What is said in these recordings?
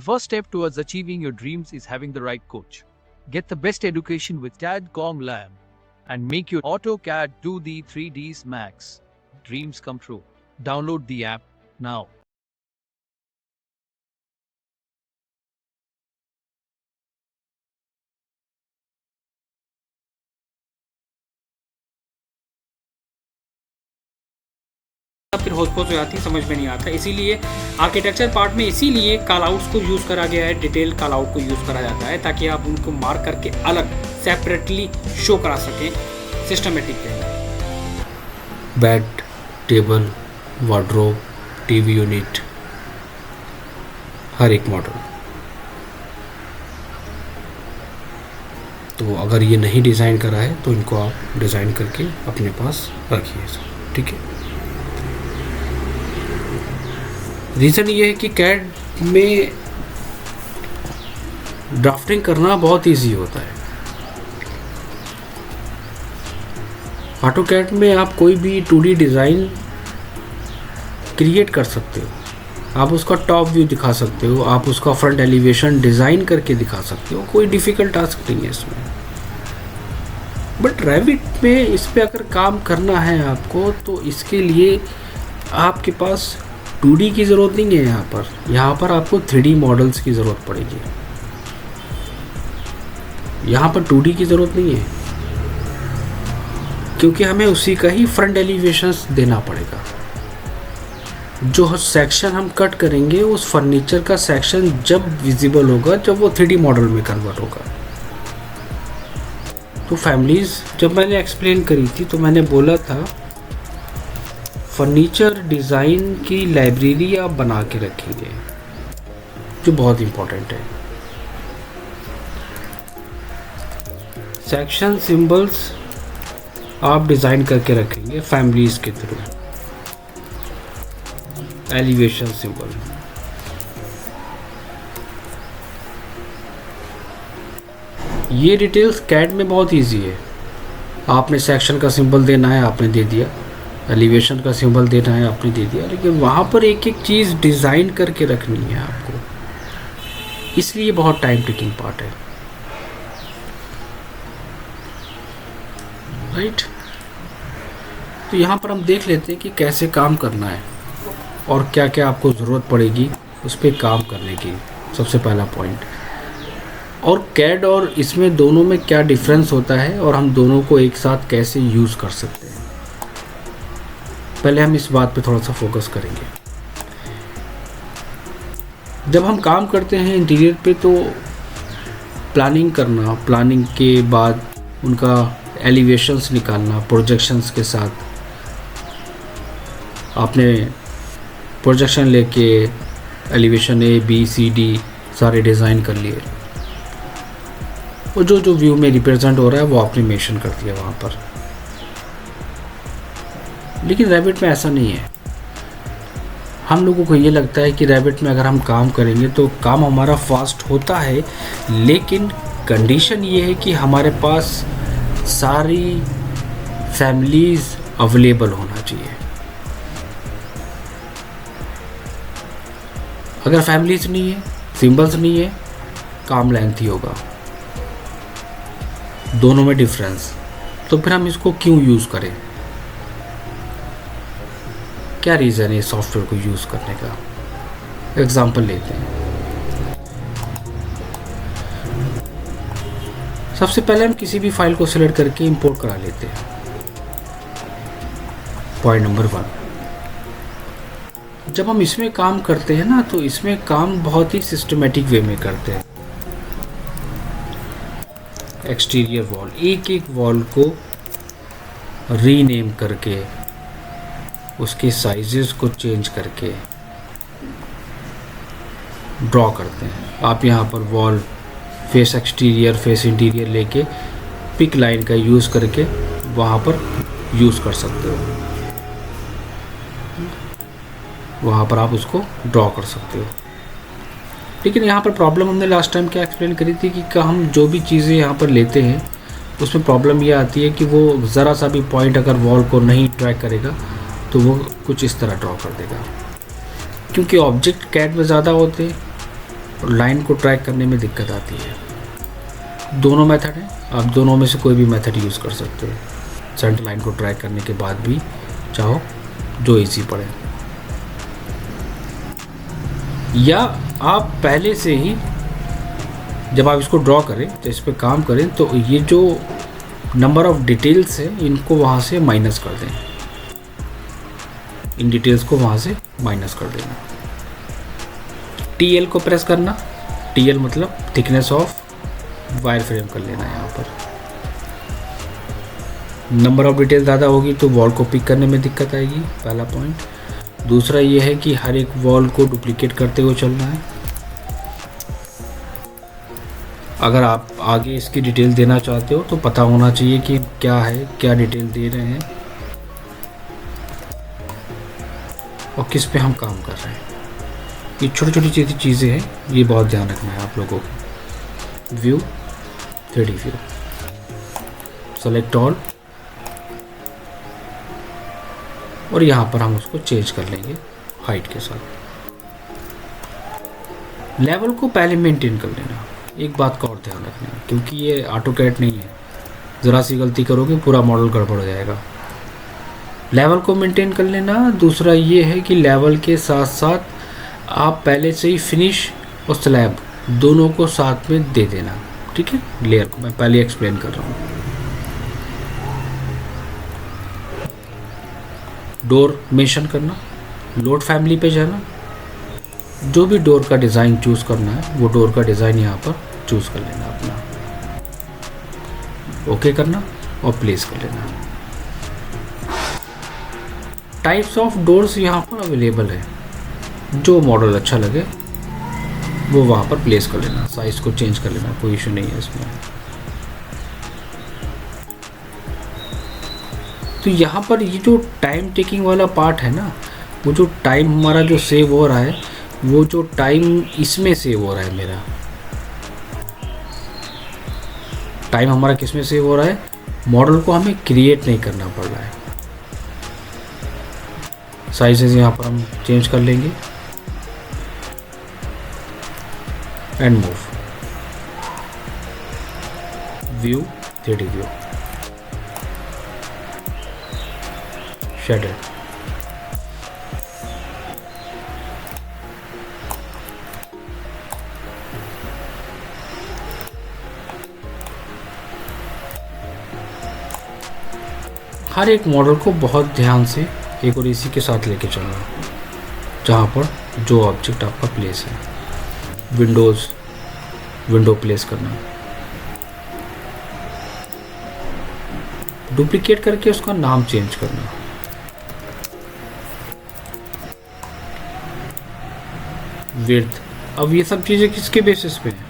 first step towards achieving your dreams is having the right coach. Get the best education with CAD.com Lab and make your AutoCAD 2D 3Ds Max dreams come true. Download the app now. फिर होच-पोच हो जाती है, समझ में नहीं आता। इसीलिए architecture part में इसीलिए कॉल आउट्स को यूज़ करा गया है, डिटेल कॉल आउट को यूज़ करा जाता है ताकि आप उनको मार्क करके अलग सेपरेटली शो करा सकें systematic way. Bed, table, wardrobe, TV unit, हर एक मॉडल। तो अगर ये नहीं डिज़ाइन करा है तो इनको आप डिज़ाइन करके अपने पास रखिए, ठीक है। रीज़न ये है कि कैड में ड्राफ्टिंग करना बहुत इजी होता है। ऑटोकैड में आप कोई भी 2D डिज़ाइन क्रिएट कर सकते हो, आप उसका टॉप व्यू दिखा सकते हो, आप उसका फ्रंट एलिवेशन डिज़ाइन करके दिखा सकते हो, कोई डिफ़िकल्ट टास्क नहीं है इसमें। बट रैविट में इस पर अगर काम करना है आपको तो इसके लिए आपके पास 2D की ज़रूरत नहीं है। यहाँ पर आपको 3D मॉडल्स की ज़रूरत पड़ेगी। यहाँ पर 2D की ज़रूरत नहीं है क्योंकि हमें उसी का ही फ्रंट एलिवेशंस देना पड़ेगा। जो सेक्शन हम कट करेंगे उस फर्नीचर का सेक्शन जब विजिबल होगा जब वो 3D मॉडल में कन्वर्ट होगा। तो फैमिलीज़ जब मैंने एक्सप्लेन करी थी तो मैंने बोला था फर्नीचर डिज़ाइन की लाइब्रेरी आप बना के रखेंगे, जो बहुत इम्पोर्टेंट है। सेक्शन सिंबल्स आप डिज़ाइन करके रखेंगे फैमिलीज़ के थ्रू। एलिवेशन सिंबल, ये डिटेल्स कैड में बहुत इजी है। आपने सेक्शन का सिंबल देना है, आपने दे दिया। एलिवेशन का सिंबल देना है, आपने दे दिया। लेकिन वहाँ पर एक एक चीज़ डिज़ाइन करके रखनी है आपको, इसलिए बहुत टाइम टेकिंग पार्ट है, राइट। तो यहाँ पर हम देख लेते हैं कि कैसे काम करना है और क्या क्या आपको ज़रूरत पड़ेगी उस पर काम करने की। सबसे पहला पॉइंट, और कैड और इसमें दोनों में क्या डिफरेंस होता है और हम दोनों को एक साथ कैसे यूज़ कर सकते हैं। पहले हम इस बात पे थोड़ा सा फोकस करेंगे। जब हम काम करते हैं इंटीरियर पे तो प्लानिंग करना, प्लानिंग के बाद उनका एलिवेशंस निकालना प्रोजेक्शंस के साथ, आपने प्रोजेक्शन लेके elevation A B C D सारे डिज़ाइन कर लिए और जो व्यू में रिप्रेजेंट हो रहा है वो आपने मेंशन कर दिया वहाँ पर। लेकिन रैबिट में ऐसा नहीं है। हम लोगों को ये लगता है कि रैबिट में अगर हम काम करेंगे तो काम हमारा फास्ट होता है, लेकिन कंडीशन ये है कि हमारे पास सारी फैमिलीज़ अवेलेबल होना चाहिए। अगर फैमिलीज़ नहीं है, सिंबल्स नहीं है, काम लेंथी होगा। दोनों में डिफरेंस। तो फिर हम इसको क्यों यूज़ करें, क्या रीज़न है सॉफ्टवेयर को यूज़ करने का। एग्जांपल लेते हैं। सबसे पहले हम किसी भी फाइल को सिलेक्ट करके इंपोर्ट करा लेते हैं। पॉइंट नंबर 1, जब हम इसमें काम करते हैं ना तो इसमें काम बहुत ही सिस्टमेटिक वे में करते हैं। एक्सटीरियर वॉल, एक एक वॉल को रीनेम करके उसके साइजेस को चेंज करके ड्रॉ करते हैं। आप यहाँ पर wall face exterior, face interior लेके पिक लाइन का यूज़ करके वहाँ पर यूज़ कर सकते हो, वहाँ पर आप उसको ड्रॉ कर सकते हो। लेकिन यहाँ पर प्रॉब्लम हमने लास्ट टाइम क्या एक्सप्लेन करी थी कि हम जो भी चीज़ें यहाँ पर लेते हैं उसमें प्रॉब्लम ये आती है कि वो ज़रा सा भी पॉइंट अगर वॉल को नहीं ट्रैक करेगा तो वो कुछ इस तरह ड्रॉ कर देगा। क्योंकि ऑब्जेक्ट कैड में ज़्यादा होते हैं और लाइन को ट्रैक करने में दिक्कत आती है। दोनों मेथड हैं, आप दोनों में से कोई भी मेथड यूज़ कर सकते हो। सेंटर लाइन को ट्रैक करने के बाद भी चाहो जो इजी पड़े, या आप पहले से ही जब आप इसको ड्रॉ करें तो इस पर काम करें तो ये जो नंबर ऑफ डिटेल्स है इनको वहाँ से माइनस कर दें, इन डिटेल्स को वहाँ से माइनस कर देना। TL को प्रेस करना, TL मतलब थिकनेस ऑफ वायर फ्रेम कर लेना। यहाँ पर नंबर ऑफ डिटेल ज़्यादा होगी तो वॉल को पिक करने में दिक्कत आएगी, पहला पॉइंट। दूसरा ये है कि हर एक वॉल को डुप्लीकेट करते हुए चलना है। अगर आप आगे इसकी डिटेल देना चाहते हो तो पता होना चाहिए कि क्या है, क्या डिटेल दे रहे हैं और किस पे हम काम कर रहे हैं। ये छोटी छोटी चीज़ें हैं, ये बहुत ध्यान रखना है आप लोगों को। View, 3D view, select all, और यहाँ पर हम उसको चेंज कर लेंगे हाइट के साथ। लेवल को पहले मेंटेन कर लेना। एक बात का और ध्यान रखना है, क्योंकि ये ऑटोकैड नहीं है, ज़रा सी गलती करोगे पूरा मॉडल गड़बड़ हो जाएगा। लेवल को मेंटेन कर लेना। दूसरा ये है कि लेवल के साथ साथ आप पहले से ही फिनिश और स्लैब दोनों को साथ में दे देना, ठीक है। लेयर को मैं पहले एक्सप्लेन कर रहा हूँ। डोर मेंशन करना, लोड फैमिली पे जाना, जो भी डोर का डिज़ाइन चूज़ करना है वो डोर का डिज़ाइन यहाँ पर चूज़ कर लेना अपना, ओके करना और प्लेस कर लेना। टाइप्स ऑफ डोर्स यहाँ पर अवेलेबल है, जो मॉडल अच्छा लगे वो वहाँ पर प्लेस कर लेना। साइज़ को चेंज कर लेना, कोई इशू नहीं है इसमें। तो यहाँ पर ये जो टाइम टेकिंग वाला पार्ट है ना, वो जो टाइम हमारा जो सेव हो रहा है, वो जो टाइम इसमें सेव हो रहा है, मेरा टाइम हमारा किस में सेव हो रहा है, मॉडल को हमें क्रिएट नहीं करना पड़ रहा है। साइजेस यहाँ पर हम चेंज कर लेंगे and move, view, 3D view, shader. हर एक मॉडल को बहुत ध्यान से एक और इसी के साथ लेके चलना, जहाँ पर जो ऑब्जेक्ट आपका प्लेस है। विंडो प्लेस करना, डुप्लीकेट करके उसका नाम चेंज करना। विड्थ, अब ये सब चीज़ें किसके बेसिस पे हैं?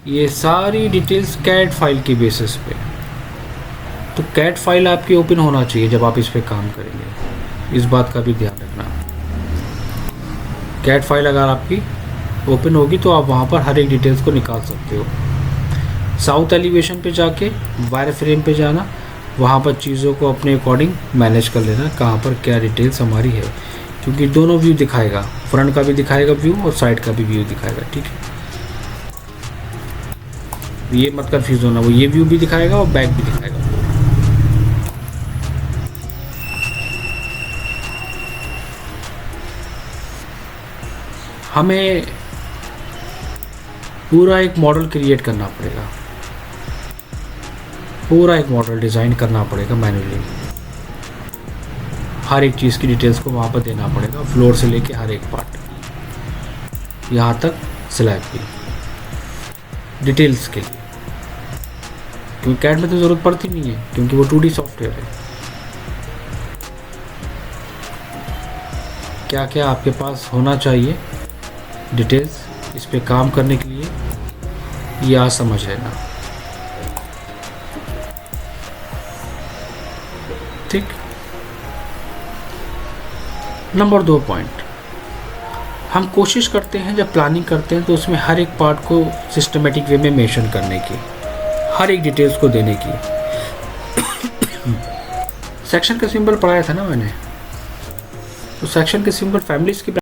ये सारी डिटेल्स कैड फाइल की बेसिस पे। तो कैड फाइल आपकी ओपन होना चाहिए जब आप इस पे काम करेंगे, इस बात का भी ध्यान रखना। कैड फाइल अगर आपकी ओपन होगी तो आप वहाँ पर हर एक डिटेल्स को निकाल सकते हो। साउथ एलिवेशन पे जाके वायर फ्रेम पे जाना, वहाँ पर चीज़ों को अपने अकॉर्डिंग मैनेज कर लेना, कहाँ पर क्या डिटेल्स हमारी है, क्योंकि दोनों व्यू दिखाएगा, फ्रंट का भी दिखाएगा व्यू और साइड का भी व्यू दिखाएगा, ठीक है। ये मत कंफ्यूज होना, वो ये व्यू भी दिखाएगा और बैक भी दिखाएगा। हमें पूरा एक मॉडल क्रिएट करना पड़ेगा, पूरा एक मॉडल डिज़ाइन करना पड़ेगा मैन्युअली। हर एक चीज़ की डिटेल्स को वहाँ पर देना पड़ेगा, फ्लोर से लेके हर एक पार्ट, यहाँ तक स्लैब की डिटेल्स के लिए। क्योंकि कैड में तो ज़रूरत पड़ती नहीं है, क्योंकि वो 2D सॉफ्टवेयर है। क्या क्या आपके पास होना चाहिए डिटेल्स इस पे काम करने के लिए, ये आज समझ लेना, ठीक। नंबर 2 पॉइंट, हम कोशिश करते हैं जब प्लानिंग करते हैं तो उसमें हर एक पार्ट को सिस्टमेटिक वे में मेंशन करने की, हर एक डिटेल्स को देने की। सेक्शन का सिंबल पढ़ाया था ना मैंने, तो सेक्शन के सिंबल फैमिलीज की